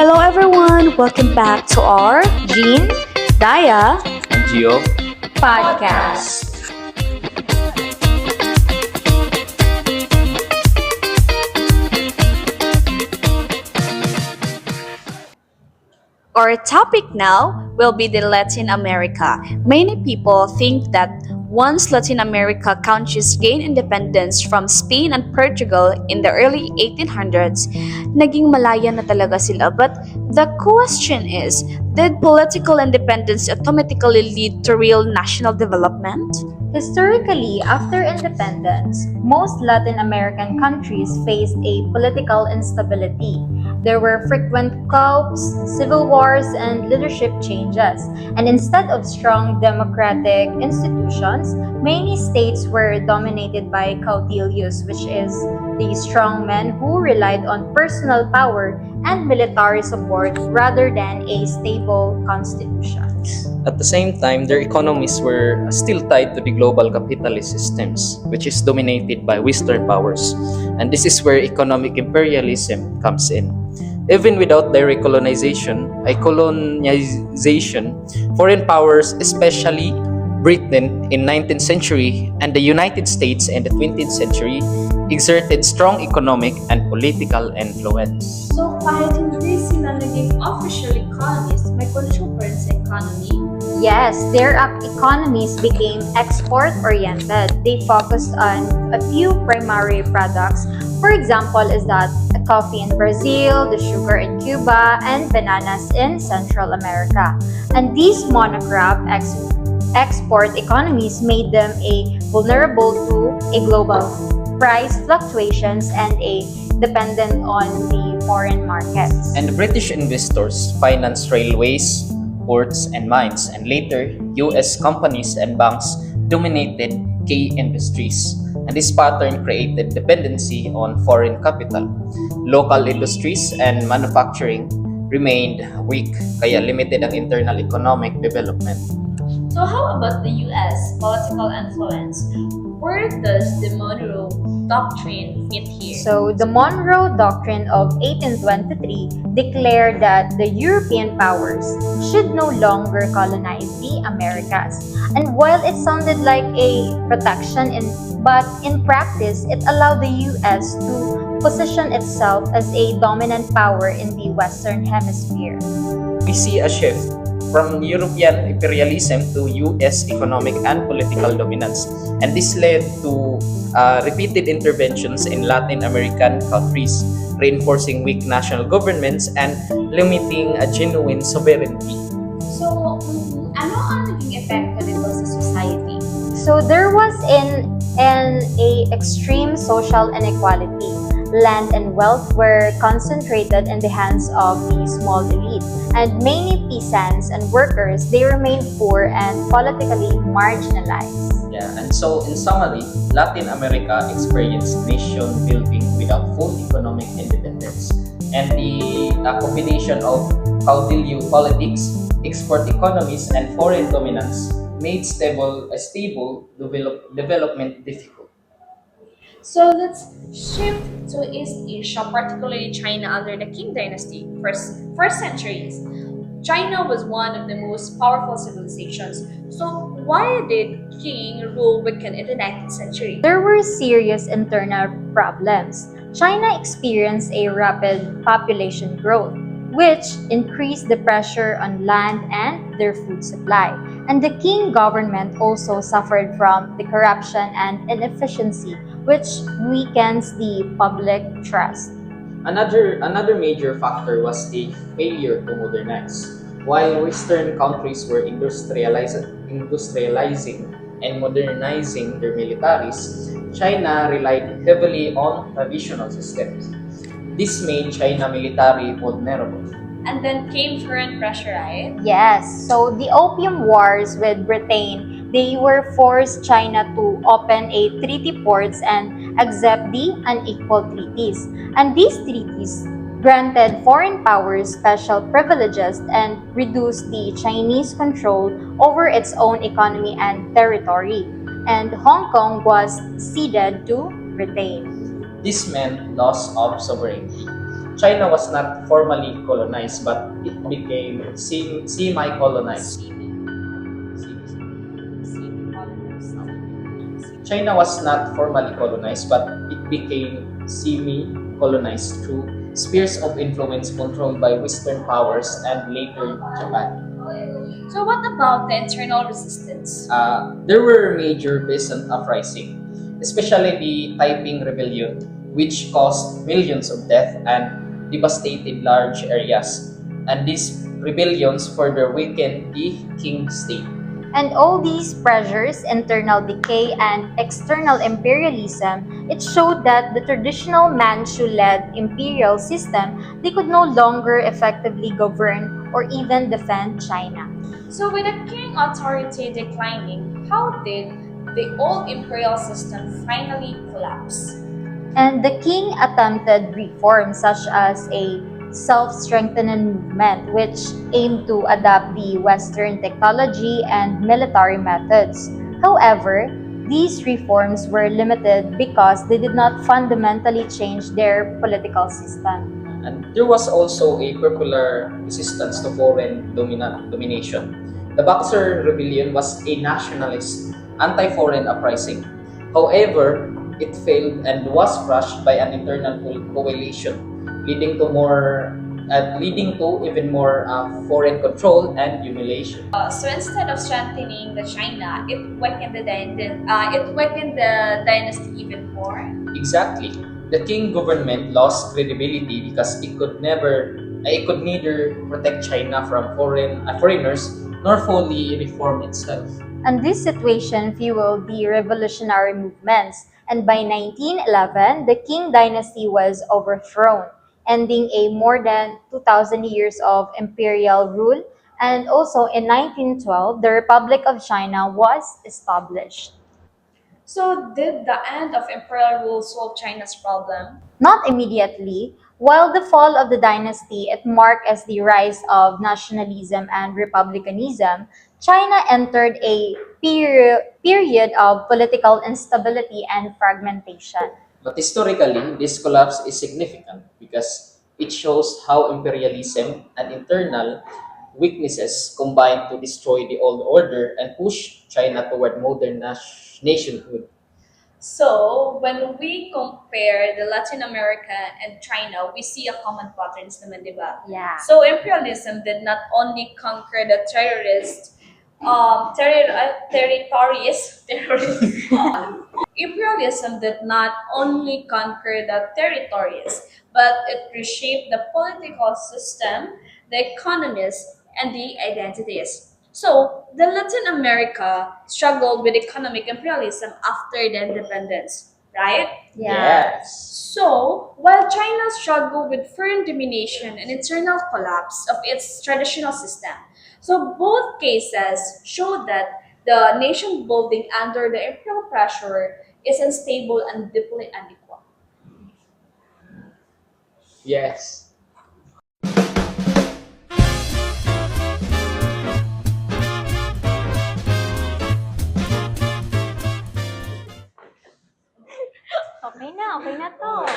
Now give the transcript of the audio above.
Hello everyone, welcome back to our Jean, Daya and Giov. podcast. Our topic now will be the Latin America. Many people think that once Latin America countries gained independence from Spain and Portugal in the early 1800s, naging malaya na talaga sila. But the question is, did political independence automatically lead to real national development? Historically, after independence, most Latin American countries faced a political instability. There were frequent coups, civil wars, and leadership changes. And instead of strong democratic institutions, many states were dominated by caudillos, which is the strong men who relied on personal power and military support rather than a stable constitution. At the same time, their economies were still tied to the global capitalist systems, which is dominated by Western powers. And this is where economic imperialism comes in. Even without direct colonization, foreign powers, especially Britain in 19th century and the United States in the 20th century, exerted strong economic and political influence. So kahit hindi sila naging official economists, may control pa rin sa economy. Yes, their economies became export-oriented. They focused on a few primary products. For example, is that the coffee in Brazil, the sugar in Cuba, and bananas in Central America. And these monocrop export economies made them vulnerable to a global price fluctuations and a dependent on the foreign markets. And the British investors financed railways, ports, and mines, and later, US companies and banks dominated key industries. And this pattern created dependency on foreign capital. Local industries and manufacturing remained weak, kaya limited ang internal economic development. So how about the US political influence? Where does the Monroe Doctrine fit here? So, the Monroe Doctrine of 1823 declared that the European powers should no longer colonize the Americas. And while it sounded like a protection, but in practice, it allowed the US to position itself as a dominant power in the Western Hemisphere. We see a shift from European imperialism to US economic and political dominance. And this led to repeated interventions in Latin American countries, reinforcing weak national governments and limiting a genuine sovereignty. So, ano ang naging epekto nito sa society? So there was an extreme social inequality. Land and wealth were concentrated in the hands of the small elite, and many peasants and workers, they remained poor and politically marginalized. Yeah, and so in summary, Latin America experienced nation building without full economic independence. And the combination of caudillo politics, export economies, and foreign dominance made stable development difficult. So let's shift to East Asia, particularly China under the Qing dynasty. For centuries, China was one of the most powerful civilizations. So why did Qing rule weaken in the 19th century? There were serious internal problems. China experienced a rapid population growth, which increased the pressure on land and their food supply. And the Qing government also suffered from the corruption and inefficiency, which weakens the public trust. Another major factor was the failure to modernize. While Western countries were industrializing and modernizing their militaries, China relied heavily on traditional systems. This made China military vulnerable. And then came foreign pressure, right? Yes, so the Opium Wars with Britain, they were forced China to open a treaty ports and accept the unequal treaties. And these treaties granted foreign powers special privileges and reduced the Chinese control over its own economy and territory. And Hong Kong was ceded to Britain. This meant loss of sovereignty. China was not formally colonized, but it became semi-colonized. China was not formally colonized, but it became semi-colonized through spheres of influence controlled by Western powers and later Japan. So what about the internal resistance? There were major peasant uprising, especially the Taiping Rebellion, which caused millions of deaths and devastated large areas. And these rebellions further weakened the Qing state. And all these pressures, internal decay and external imperialism, it showed that the traditional Manchu-led imperial system, they could no longer effectively govern or even defend China. So with the king authority declining, how did the old imperial system finally collapse? And the king attempted reforms such as a self-strengthening movement which aimed to adapt the Western technology and military methods. However, these reforms were limited because they did not fundamentally change their political system. And there was also a popular resistance to foreign domination. The Boxer Rebellion was a nationalist, anti-foreign uprising. However, it failed and was crushed by an internal coalition, leading to leading to even more foreign control and humiliation. So instead of strengthening the China, it weakened the dynasty even more. Exactly. The Qing government lost credibility because it could neither protect China from foreigners nor fully reform itself. And this situation fueled the revolutionary movements, and by 1911, the Qing dynasty was overthrown, ending a more than 2,000 years of imperial rule. And also in 1912, the Republic of China was established. So did the end of imperial rule solve China's problem? Not immediately, while the fall of the dynasty it marked as the rise of nationalism and republicanism, China entered a period of political instability and fragmentation. But historically, this collapse is significant because it shows how imperialism and internal weaknesses combined to destroy the old order and push China toward modern nationhood. So, when we compare the Latin America and China, we see a common patterns naman, di ba? Yeah. So, imperialism did not only conquer the terrorists. Imperialism did not only conquer the territories, but it reshaped the political system, the economies, and the identities. So, the Latin America struggled with economic imperialism after the independence, right? Yes. So, while China struggled with foreign domination and internal collapse of its traditional system, so both cases show that the nation building under the imperial pressure is unstable and deeply unequal. Yes. Okay na to.